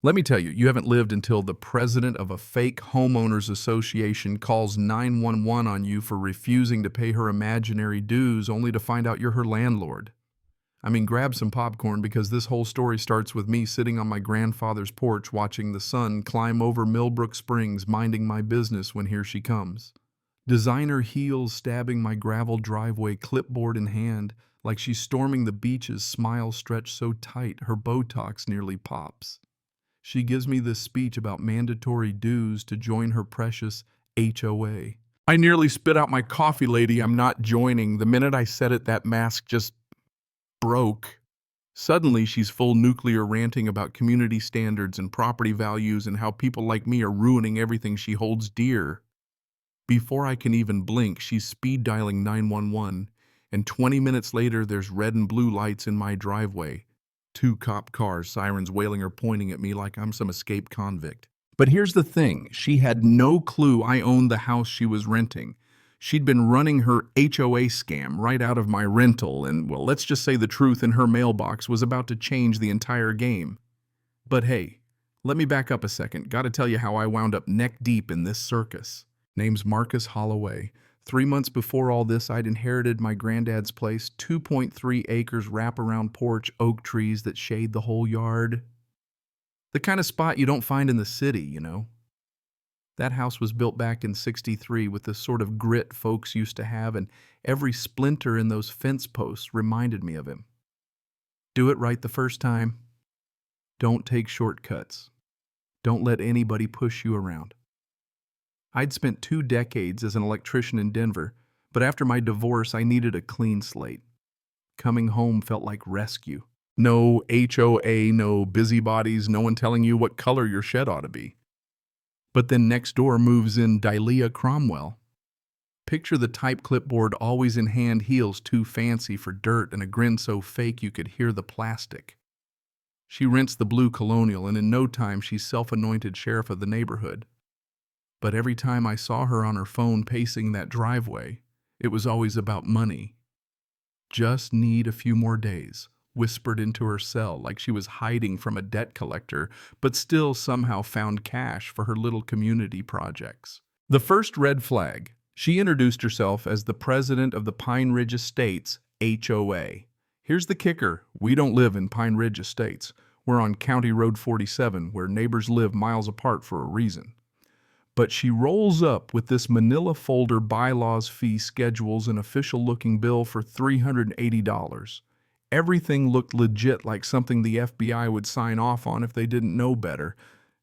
Let me tell you, you haven't lived until the president of a fake homeowners association calls 911 on you for refusing to pay her imaginary dues only to find out you're her landlord. I mean, grab some popcorn because this whole story starts with me sitting on my grandfather's porch watching the sun climb over Millbrook Springs, minding my business when here she comes. Designer heels stabbing my gravel driveway, clipboard in hand, like she's storming the beaches, smile stretched so tight her Botox nearly pops. She gives me this speech about mandatory dues to join her precious HOA. I nearly spit out my coffee, lady. I'm not joining. The minute I said it, that mask just broke. Suddenly, she's full nuclear ranting about community standards and property values and how people like me are ruining everything she holds dear. Before I can even blink, she's speed dialing 911, and 20 minutes later, there's red and blue lights in my driveway. 2 cop cars, sirens wailing or pointing at me like I'm some escaped convict. But here's the thing, she had no clue I owned the house she was renting. She'd been running her HOA scam right out of my rental, and, well, let's just say the truth in her mailbox was about to change the entire game. But hey, let me back up a second. Gotta tell you how I wound up neck deep in this circus. Name's Marcus Holloway. 3 months before all this, I'd inherited my granddad's place, 2.3 acres wraparound porch, oak trees that shade the whole yard. The kind of spot you don't find in the city, you know. That house was built back in '63 with the sort of grit folks used to have, and every splinter in those fence posts reminded me of him. Do it right the first time. Don't take shortcuts. Don't let anybody push you around. I'd spent 2 decades as an electrician in Denver, but after my divorce, I needed a clean slate. Coming home felt like rescue. No HOA, no busybodies, no one telling you what color your shed ought to be. But then next door moves in Delia Cromwell. Picture the type clipboard always in hand, heels too fancy for dirt, and a grin so fake you could hear the plastic. She rents the blue Colonial, and in no time she's self-anointed sheriff of the neighborhood. But every time I saw her on her phone pacing that driveway, it was always about money. Just need a few more days, whispered into her cell like she was hiding from a debt collector, but still somehow found cash for her little community projects. The first red flag, she introduced herself as the president of the Pine Ridge Estates HOA. Here's the kicker, we don't live in Pine Ridge Estates. We're on County Road 47, where neighbors live miles apart for a reason. But she rolls up with this manila folder, bylaws, fee schedules, and official-looking bill for $380. Everything looked legit, like something the FBI would sign off on if they didn't know better.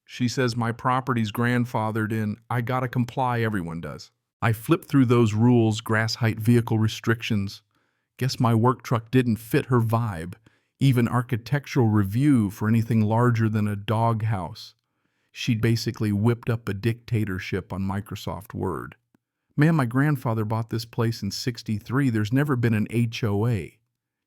She says my property's grandfathered in. I gotta comply, everyone does. I flipped through those rules, grass height vehicle restrictions. Guess my work truck didn't fit her vibe. Even architectural review for anything larger than a doghouse. She'd basically whipped up a dictatorship on Microsoft Word. Man, my grandfather bought this place in '63. There's never been an HOA.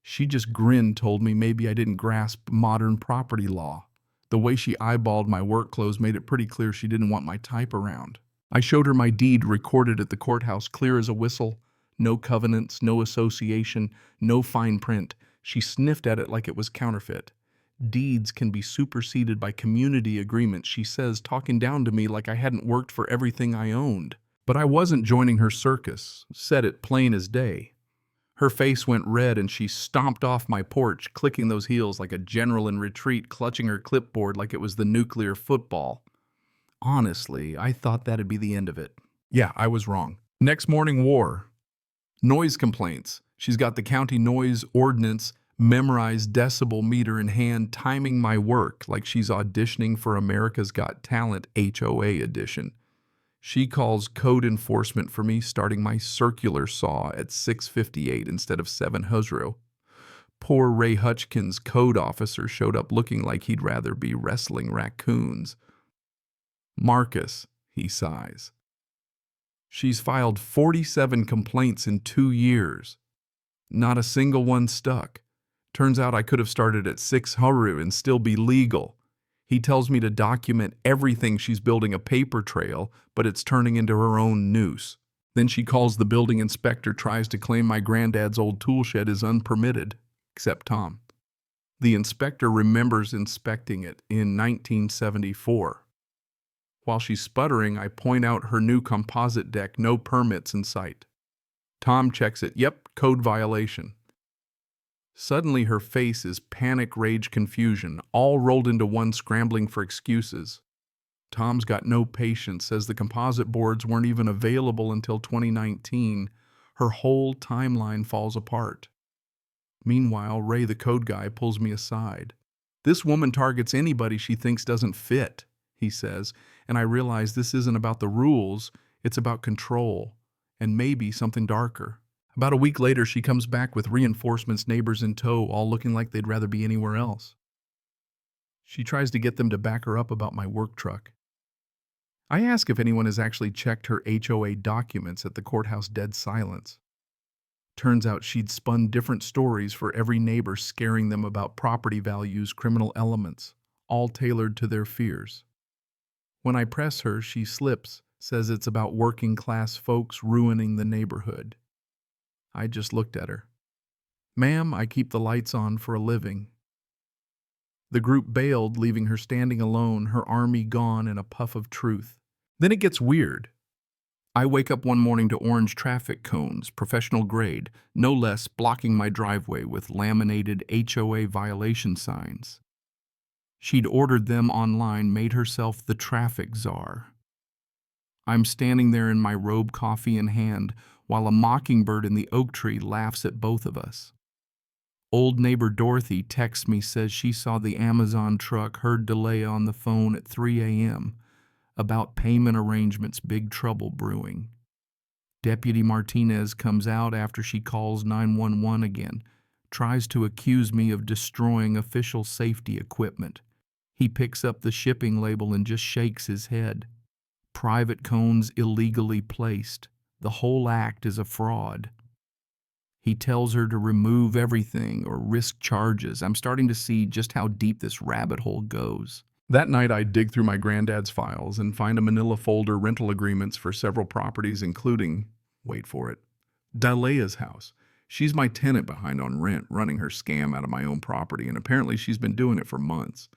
She just grinned, told me maybe I didn't grasp modern property law. The way she eyeballed my work clothes made it pretty clear she didn't want my type around. I showed her my deed recorded at the courthouse, clear as a whistle. No covenants, no association, no fine print. She sniffed at it like it was counterfeit. Deeds can be superseded by community agreements, she says, talking down to me like I hadn't worked for everything I owned. But I wasn't joining her circus, said it plain as day. Her face went red and she stomped off my porch, clicking those heels like a general in retreat, clutching her clipboard like it was the nuclear football. Honestly, I thought that'd be the end of it. Yeah, I was wrong. Next morning, war. Noise complaints. She's got the county noise ordinance memorized, decibel meter in hand, timing my work like she's auditioning for America's Got Talent HOA edition. She calls code enforcement for me, starting my circular saw at 6:58 instead of 7:00. Poor Ray Hutchkins' code officer showed up looking like he'd rather be wrestling raccoons. Marcus, he sighs. She's filed 47 complaints in 2 years. Not a single one stuck. Turns out I could have started at 6:00 and still be legal. He tells me to document everything. She's building a paper trail, but it's turning into her own noose. Then she calls the building inspector, tries to claim my granddad's old tool shed is unpermitted, except Tom. The inspector remembers inspecting it in 1974. While she's sputtering, I point out her new composite deck, no permits in sight. Tom checks it. Yep, code violation. Suddenly her face is panic, rage, confusion, all rolled into one, scrambling for excuses. Tom's got no patience, says the composite boards weren't even available until 2019. Her whole timeline falls apart. Meanwhile, Ray, the code guy, pulls me aside. This woman targets anybody she thinks doesn't fit, he says, and I realize this isn't about the rules, it's about control, and maybe something darker. About a week later, she comes back with reinforcements, neighbors in tow, all looking like they'd rather be anywhere else. She tries to get them to back her up about my work truck. I ask if anyone has actually checked her HOA documents at the courthouse. Dead silence. Turns out she'd spun different stories for every neighbor, scaring them about property values, criminal elements, all tailored to their fears. When I press her, she slips, says it's about working class folks ruining the neighborhood. I just looked at her. Ma'am, I keep the lights on for a living. The group bailed, leaving her standing alone, her army gone in a puff of truth. Then it gets weird. I wake up one morning to orange traffic cones, professional grade, no less, blocking my driveway with laminated HOA violation signs. She'd ordered them online, made herself the traffic czar. I'm standing there in my robe, coffee in hand, while a mockingbird in the oak tree laughs at both of us. Old neighbor Dorothy texts me, says she saw the Amazon truck, heard Delia on the phone at 3 a.m. about payment arrangements, big trouble brewing. Deputy Martinez comes out after she calls 911 again, tries to accuse me of destroying official safety equipment. He picks up the shipping label and just shakes his head. Private cones illegally placed. The whole act is a fraud. He tells her to remove everything or risk charges. I'm starting to see just how deep this rabbit hole goes. That night, I dig through my granddad's files and find a manila folder, rental agreements for several properties, including, wait for it, Dalia's house. She's my tenant behind on rent, running her scam out of my own property, and apparently she's been doing it for months.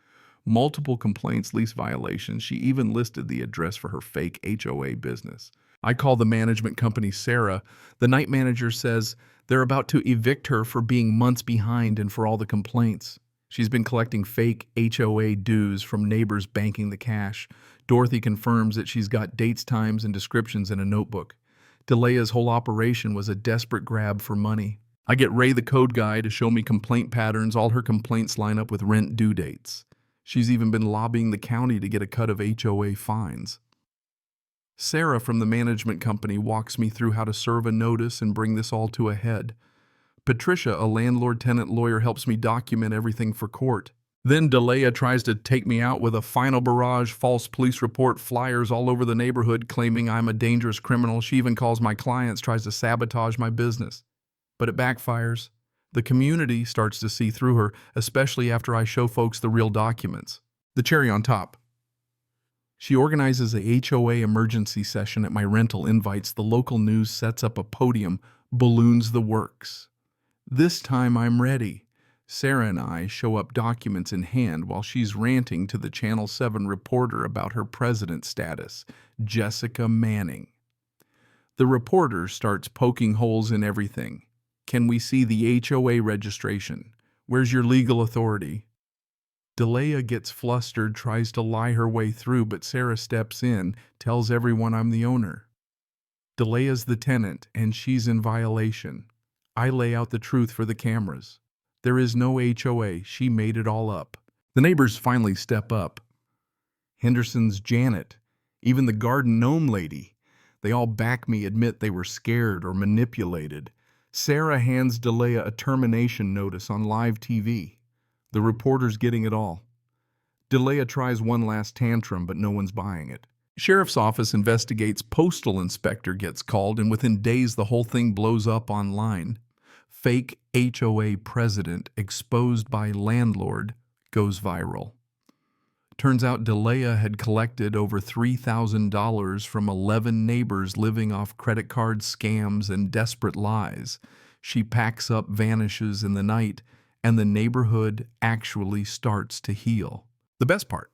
Multiple complaints, lease violations. She even listed the address for her fake HOA business. I call the management company Sarah. The night manager says they're about to evict her for being months behind and for all the complaints. She's been collecting fake HOA dues from neighbors, banking the cash. Dorothy confirms that she's got dates, times, and descriptions in a notebook. Delia's whole operation was a desperate grab for money. I get Ray, the code guy, to show me complaint patterns. All her complaints line up with rent due dates. She's even been lobbying the county to get a cut of HOA fines. Sarah from the management company walks me through how to serve a notice and bring this all to a head. Patricia, a landlord-tenant lawyer, helps me document everything for court. Then Delia tries to take me out with a final barrage, false police report, flyers all over the neighborhood claiming I'm a dangerous criminal. She even calls my clients, tries to sabotage my business. But it backfires. The community starts to see through her, especially after I show folks the real documents. The cherry on top. She organizes a HOA emergency session at my rental, invites the local news, sets up a podium, balloons the works. This time I'm ready. Sarah and I show up, documents in hand, while she's ranting to the Channel 7 reporter about her president status, Jessica Manning. The reporter starts poking holes in everything. Can we see the HOA registration? Where's your legal authority? Delia gets flustered, tries to lie her way through, but Sarah steps in, tells everyone I'm the owner. Delia's the tenant, and she's in violation. I lay out the truth for the cameras. There is no HOA. She made it all up. The neighbors finally step up. Henderson's Janet, even the garden gnome lady. They all back me, admit they were scared or manipulated. Sarah hands Delia a termination notice on live TV. The reporter's getting it all. Delia tries one last tantrum, but no one's buying it. Sheriff's office investigates, postal inspector gets called, and within days the whole thing blows up online. Fake HOA president exposed by landlord goes viral. Turns out Delia had collected over $3,000 from 11 neighbors living off credit card scams and desperate lies. She packs up, vanishes in the night, and the neighborhood actually starts to heal. The best part,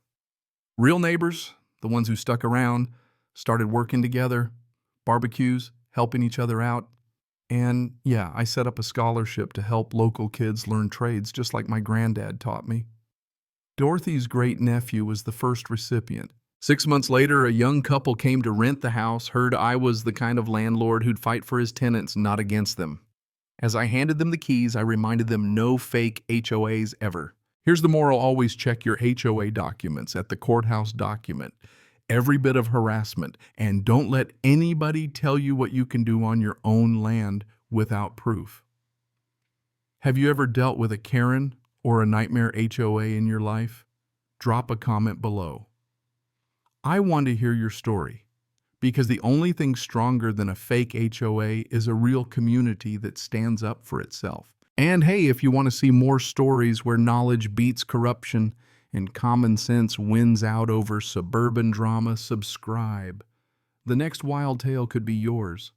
real neighbors, the ones who stuck around, started working together, barbecues, helping each other out. And yeah, I set up a scholarship to help local kids learn trades just like my granddad taught me. Dorothy's great-nephew was the first recipient. 6 months later, a young couple came to rent the house, heard I was the kind of landlord who'd fight for his tenants, not against them. As I handed them the keys, I reminded them no fake HOAs ever. Here's the moral: always check your HOA documents at the courthouse document. Every bit of harassment, and don't let anybody tell you what you can do on your own land without proof. Have you ever dealt with a Karen or a nightmare HOA in your life? Drop a comment below. I want to hear your story, because the only thing stronger than a fake HOA is a real community that stands up for itself. And hey, if you want to see more stories where knowledge beats corruption and common sense wins out over suburban drama, subscribe. The next wild tale could be yours.